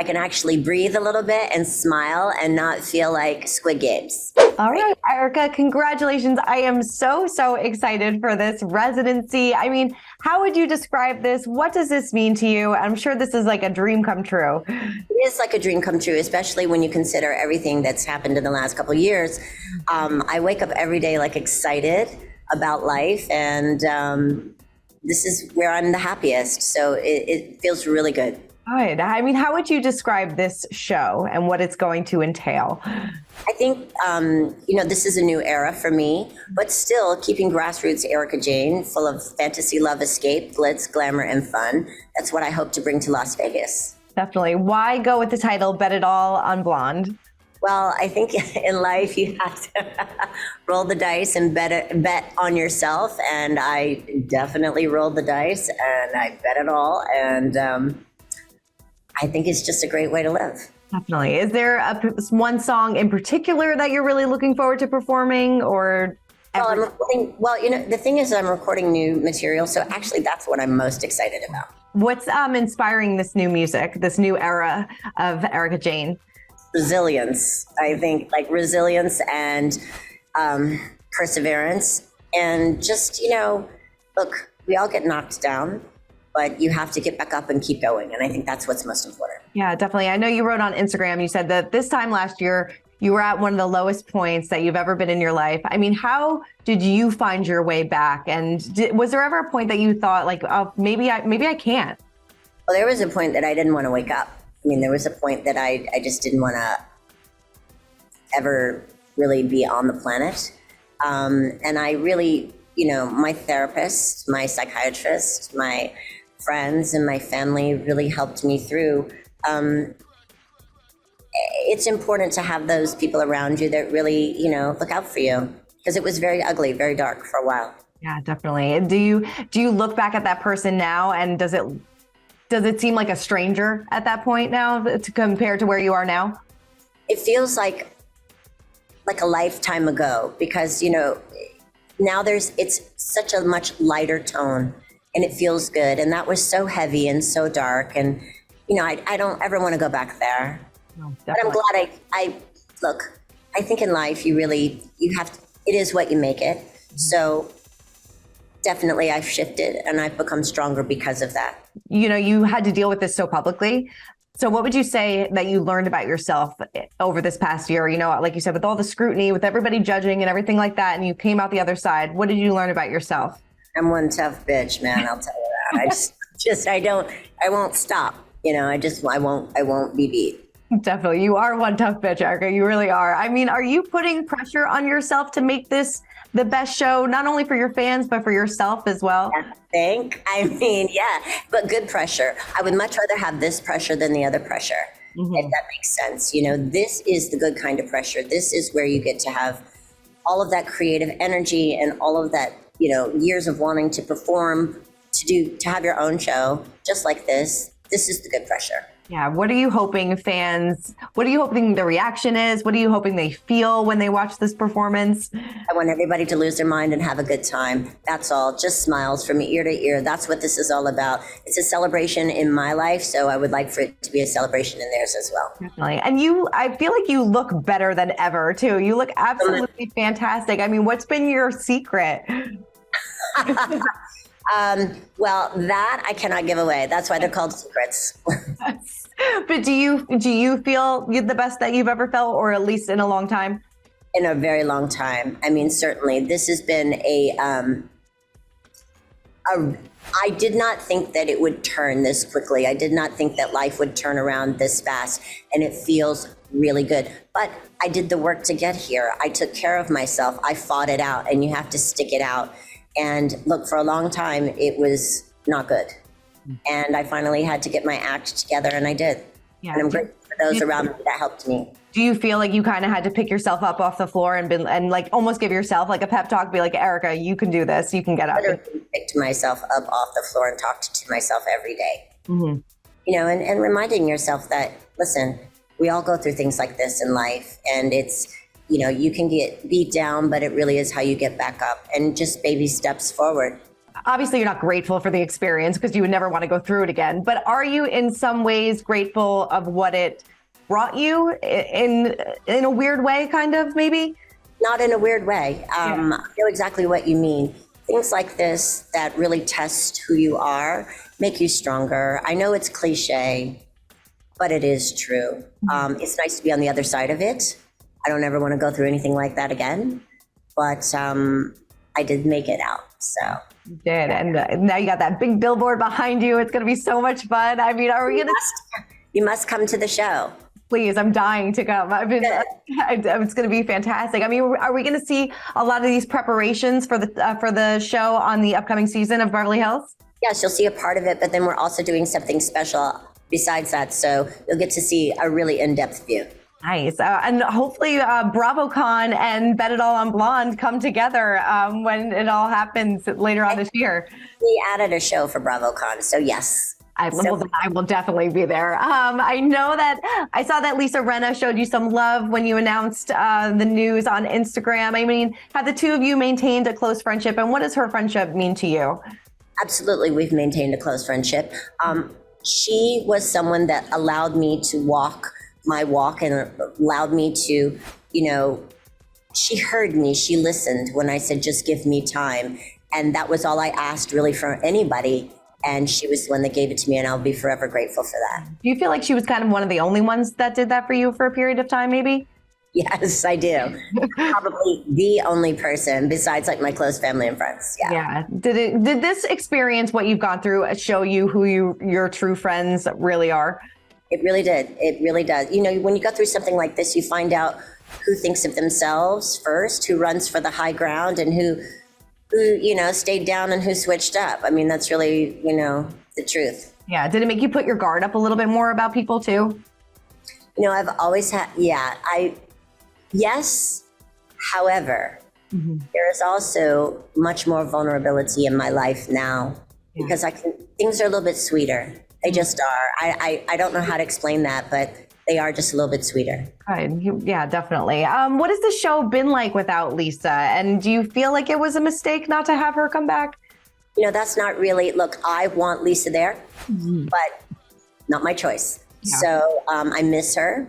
I can actually breathe a little bit and smile and not feel like Squid Games. All right, Erika, congratulations. I am so excited for this residency. I mean, how would you describe this? What does this mean to you? I'm sure this is like a dream come true. It is like a dream come true, especially when you consider everything that's happened in the last couple of years. I wake up every day like excited about life, and this is where I'm the happiest. So it feels really good. Good. I mean, how would you describe this show and what it's going to entail? I think, this is a new era for me, but still keeping grassroots Erika Jayne, full of fantasy, love, escape, glitz, glamour, and fun. That's what I hope to bring to Las Vegas. Definitely. Why go with the title, Bet It All on Blonde? Well, I think in life you have to roll the dice and bet on yourself. And I definitely rolled the dice and I bet it all. And I think it's just a great way to live. Definitely. Is there one song in particular that you're really looking forward to performing, or? The thing is, I'm recording new material. So actually, that's what I'm most excited about. What's inspiring this new music, this new era of Erika Jayne? Resilience. I think like resilience and perseverance. And just, look, we all get knocked down, but you have to get back up and keep going. And I think that's what's most important. Yeah, definitely. I know you wrote on Instagram, you said that this time last year, you were at one of the lowest points that you've ever been in your life. I mean, how did you find your way back? And was there ever a point that you thought like, oh, maybe I can't? Well, there was a point that I didn't want to wake up. I mean, there was a point that I just didn't want to ever really be on the planet. And I really, my therapist, my psychiatrist, my friends and my family really helped me through. It's important to have those people around you that really, look out for you, because it was very ugly, very dark for a while. Yeah, definitely. Do you look back at that person now, and does it seem like a stranger at that point now compared to where you are now? It feels like a lifetime ago, because, now it's such a much lighter tone and it feels good. And that was so heavy and so dark. And, I don't ever want to go back there. No, but I'm glad I think in life, you have to, it is what you make it. So definitely I've shifted and I've become stronger because of that. You had to deal with this so publicly. So what would you say that you learned about yourself over this past year? Like you said, with all the scrutiny, with everybody judging and everything like that, and you came out the other side, what did you learn about yourself? I'm one tough bitch, man. I'll tell you that. I won't stop. I won't be beat. Definitely. You are one tough bitch, Erika. You really are. I mean, are you putting pressure on yourself to make this the best show, not only for your fans, but for yourself as well? Yeah, but good pressure. I would much rather have this pressure than the other pressure, if that makes sense. This is the good kind of pressure. This is where you get to have all of that creative energy and all of that, years of wanting to perform, to have your own show, just like this. This is the good pressure. Yeah. What are you hoping the reaction is? What are you hoping they feel when they watch this performance? I want everybody to lose their mind and have a good time. That's all. Just smiles from ear to ear. That's what this is all about. It's a celebration in my life, so I would like for it to be a celebration in theirs as well. Definitely. And I feel like you look better than ever, too. You look absolutely fantastic. I mean, what's been your secret? Well, that I cannot give away. That's why they're called secrets. But do you feel you're the best that you've ever felt, or at least in a long time? In a very long time. I mean, certainly this has been I did not think that it would turn this quickly. I did not think that life would turn around this fast, and it feels really good. But I did the work to get here. I took care of myself. I fought it out, and you have to stick it out. And look, for a long time, it was not good. And I finally had to get my act together, and I did. Yeah. And I'm grateful for those around me that helped me. Do you feel like you kind of had to pick yourself up off the floor and like almost give yourself like a pep talk, be like, Erika, you can do this, you can get up? I literally picked myself up off the floor and talked to myself every day. And reminding yourself that, listen, we all go through things like this in life, and it's, you can get beat down, but it really is how you get back up and just baby steps forward. Obviously, you're not grateful for the experience because you would never want to go through it again. But are you in some ways grateful of what it brought you in a weird way, kind of, maybe? Not in a weird way. I know exactly what you mean. Things like this that really test who you are, make you stronger. I know it's cliche, but it is true. It's nice to be on the other side of it. I don't ever want to go through anything like that again, but I did make it out, so. You did, and now you got that big billboard behind you. It's going to be so much fun. I mean, are we going to? You must come to the show. Please, I'm dying to come. It's going to be fantastic. I mean, are we going to see a lot of these preparations for the show on the upcoming season of Beverly Hills? Yes, you'll see a part of it, but then we're also doing something special besides that. So you'll get to see a really in-depth view. Nice. And hopefully BravoCon and Bet It All on Blonde come together when it all happens later on this year. We added a show for BravoCon, so yes. I will definitely be there. I know that I saw that Lisa Rinna showed you some love when you announced the news on Instagram. I mean, have the two of you maintained a close friendship, and what does her friendship mean to you? Absolutely, we've maintained a close friendship. She was someone that allowed me to walk my walk and allowed me to, she heard me, she listened when I said, just give me time. And that was all I asked really for anybody. And she was the one that gave it to me, and I'll be forever grateful for that. Do you feel like she was kind of one of the only ones that did that for you for a period of time, maybe? Yes, I do. Probably the only person besides like my close family and friends. Yeah. Did this experience, what you've gone through, show you who your true friends really are? It really did. It really does. When you go through something like this, you find out who thinks of themselves first, who runs for the high ground, and who stayed down and who switched up. I mean, that's really, the truth. Yeah. Did it make you put your guard up a little bit more about people too? I've always had, yes. However, there is also much more vulnerability in my life now because things are a little bit sweeter. They just are. I don't know how to explain that, but they are just a little bit sweeter. Yeah, definitely. What has the show been like without Lisa? And do you feel like it was a mistake not to have her come back? That's not really, look, I want Lisa there, but not my choice. Yeah. So I miss her.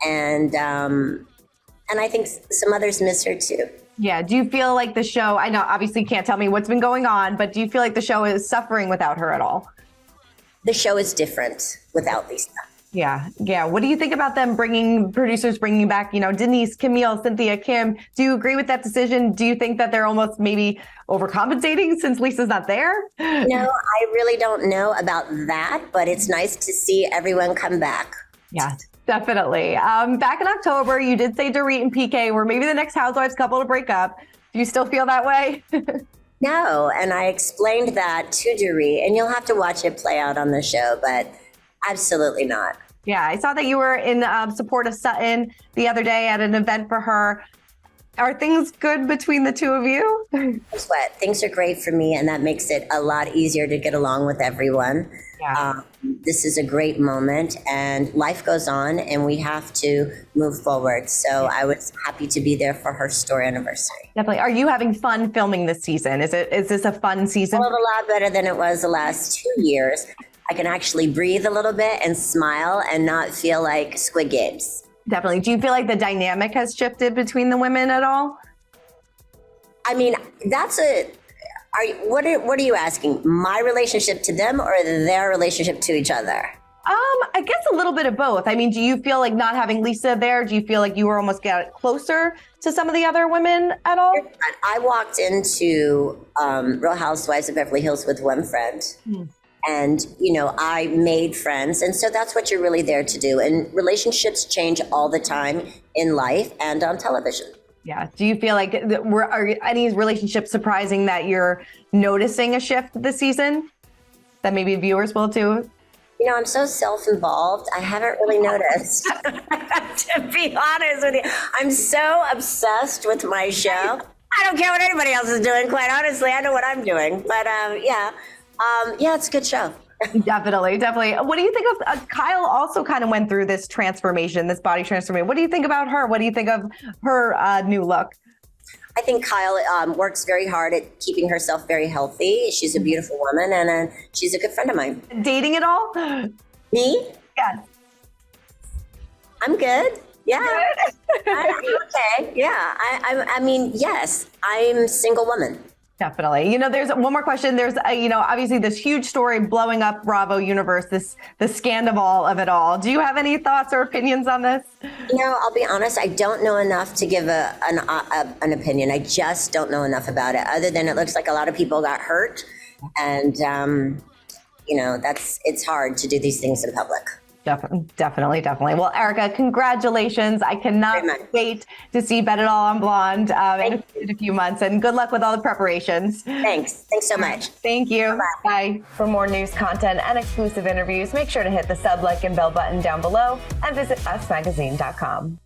And I think some others miss her too. Yeah. Do you feel like the show, I know obviously you can't tell me what's been going on, but do you feel like the show is suffering without her at all? The show is different without Lisa. Yeah. What do you think about them producers bringing back, Denise, Camille, Cynthia, Kim? Do you agree with that decision? Do you think that they're almost maybe overcompensating since Lisa's not there? No, I really don't know about that, but it's nice to see everyone come back. Yeah, definitely. Back in October, you did say Dorit and PK were maybe the next Housewives couple to break up. Do you still feel that way? No, and I explained that to Dorit, and you'll have to watch it play out on the show, but absolutely not. Yeah, I saw that you were in support of Sutton the other day at an event for her. Are things good between the two of you? Guess what? Things are great for me, and that makes it a lot easier to get along with everyone. Yeah. This is a great moment, and life goes on, and we have to move forward. So I was happy to be there for her store anniversary. Definitely. Are you having fun filming this season? Is this a fun season? Well, a lot better than it was the last 2 years. I can actually breathe a little bit and smile and not feel like Squid Games. Definitely. Do you feel like the dynamic has shifted between the women at all? I mean, what are you asking? My relationship to them or their relationship to each other? I guess a little bit of both. I mean, do you feel like not having Lisa there, do you feel like you were almost got closer to some of the other women at all? I walked into Real Housewives of Beverly Hills with one friend. And, I made friends. And so that's what you're really there to do. And relationships change all the time in life and on television. Yeah. Do you feel like are any relationships surprising that you're noticing a shift this season that maybe viewers will too? I'm so self-involved. I haven't really noticed. To be honest with you, I'm so obsessed with my show. I don't care what anybody else is doing, quite honestly. I know what I'm doing. But it's a good show. Definitely. What do you think of Kyle also kind of went through this transformation, this body transformation. What do you think about her? What do you think of her new look? I think Kyle works very hard at keeping herself very healthy. She's a beautiful woman, and she's a good friend of mine. Dating at all? Me? Yes. I'm good. Yeah. Good. I'm okay. Yeah. I mean, yes, I'm a single woman. Definitely. There's one more question. There's, obviously this huge story blowing up Bravo universe, the scandal of it all. Do you have any thoughts or opinions on this? I'll be honest. I don't know enough to give an opinion. I just don't know enough about it, other than it looks like a lot of people got hurt. And, it's hard to do these things in public. Definitely. Well, Erika, congratulations. I cannot wait to see Bet It All on Blonde in a few months, and good luck with all the preparations. Thanks so much. Thank you. Bye. For more news, content, and exclusive interviews, make sure to hit the sub, like, and bell button down below and visit usmagazine.com.